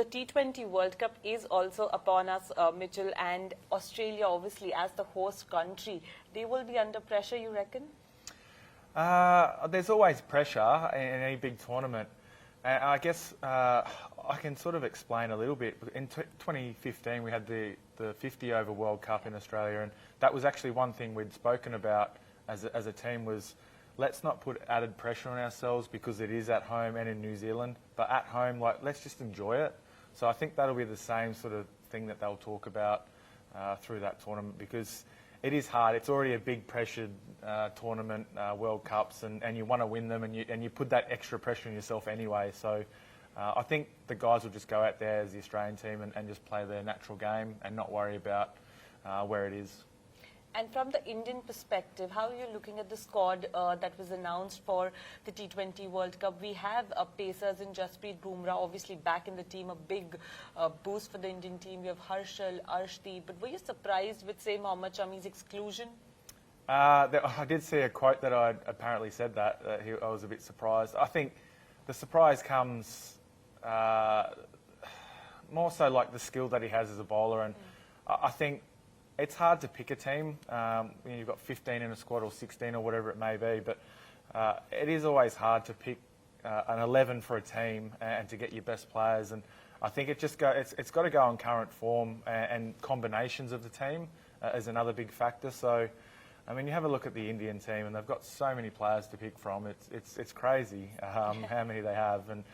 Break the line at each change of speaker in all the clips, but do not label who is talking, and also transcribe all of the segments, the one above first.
the T20 World Cup is also upon us, Mitchell, and Australia, obviously, as the host country, they will be under pressure, you reckon?
There's always pressure in any big tournament. And I guess I can sort of explain a little bit. In 2015, we had the 50 over World Cup in Australia, and that was actually one thing we'd spoken about as a team was, let's not put added pressure on ourselves because it is at home and in New Zealand, but at home, let's just enjoy it. So I think that'll be the same sort of thing that they'll talk about through that tournament, because it is hard. It's already a big pressured tournament, World Cups, and you want to win them, and you put that extra pressure on yourself anyway. So I think the guys will just go out there as the Australian team and just play their natural game and not worry about where it is.
And from the Indian perspective, how are you looking at the squad that was announced for the T20 World Cup? We have pacers in Jasprit Bumrah, obviously back in the team, a big boost for the Indian team. We have Harshal, Arshdeep. But were you surprised with, say, Mohammad Shami's exclusion?
I did see a quote that I apparently said that. I was a bit surprised. I think the surprise comes more so like the skill that he has as a bowler. And I think it's hard to pick a team. You've got 15 in a squad or 16 or whatever it may be, but it is always hard to pick an 11 for a team and to get your best players. And I think it's got to go on current form, and combinations of the team is another big factor. So, I mean, you have a look at the Indian team, and they've got so many players to pick from. It's crazy how many they have, and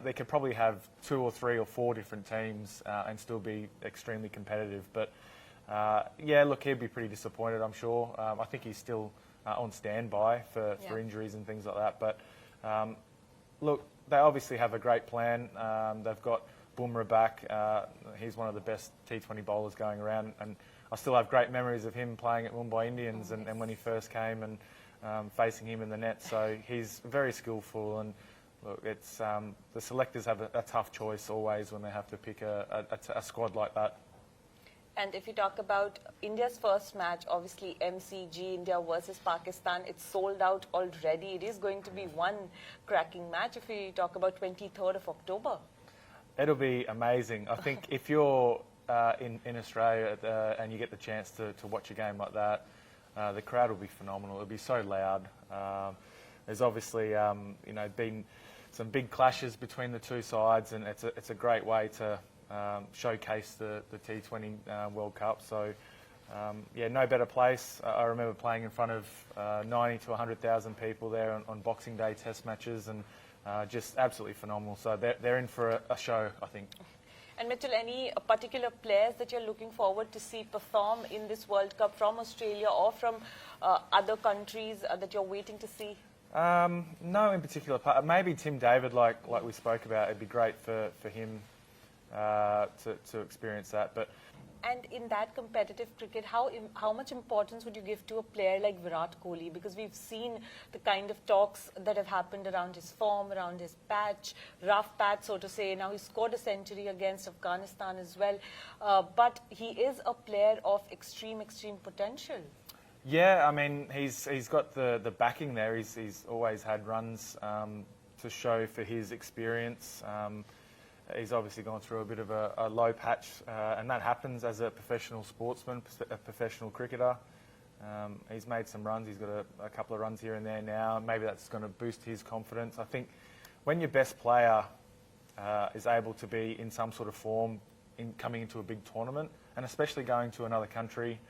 they could probably have 2 or 3 or 4 different teams and still be extremely competitive. But yeah, look, he'd be pretty disappointed, I'm sure. I think he's still on standby for injuries and things like that. But look, they obviously have a great plan. They've got Bumrah back. He's one of the best T20 bowlers going around, and I still have great memories of him playing at Mumbai Indians and when he first came and facing him in the net. So he's very skillful, and look, it's the selectors have a tough choice always when they have to pick a squad like that.
And if you talk about India's first match, obviously MCG, India versus Pakistan, it's sold out already. It is going to be one cracking match if we talk about 23rd of October.
It'll be amazing. I think if you're in Australia and you get the chance to watch a game like that, the crowd will be phenomenal. It'll be so loud. There's obviously been some big clashes between the two sides, and it's a great way to showcase the T20 World Cup. So yeah, no better place. I remember playing in front of 90 to 100,000 people there on Boxing Day Test matches, and just absolutely phenomenal. So they're in for a show, I think.
And Mitchell, any particular players that you're looking forward to see perform in this World Cup from Australia or from other countries that you're waiting to see?
No in particular. Maybe Tim David, like we spoke about. It'd be great for him to experience that. But
and in that competitive cricket, how much importance would you give to a player like Virat Kohli? Because we've seen the kind of talks that have happened around his form, around his patch, rough patch, so to say. Now he scored a century against Afghanistan as well. But he is a player of extreme potential.
Yeah, I mean, he's got the backing there. He's always had runs to show for his experience. He's obviously gone through a bit of a low patch, and that happens as a professional sportsman, a professional cricketer. He's made some runs. He's got a couple of runs here and there now. Maybe that's going to boost his confidence. I think when your best player is able to be in some sort of form coming into a big tournament, and especially going to another country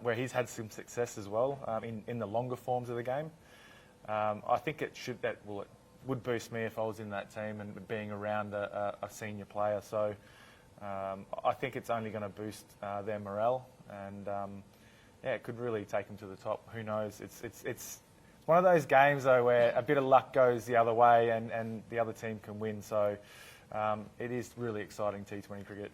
where he's had some success as well in the longer forms of the game, I think it would boost me if I was in that team and being around a senior player. So I think it's only going to boost their morale, and yeah, it could really take them to the top. Who knows? It's one of those games though where a bit of luck goes the other way and the other team can win. So it is really exciting T20 cricket.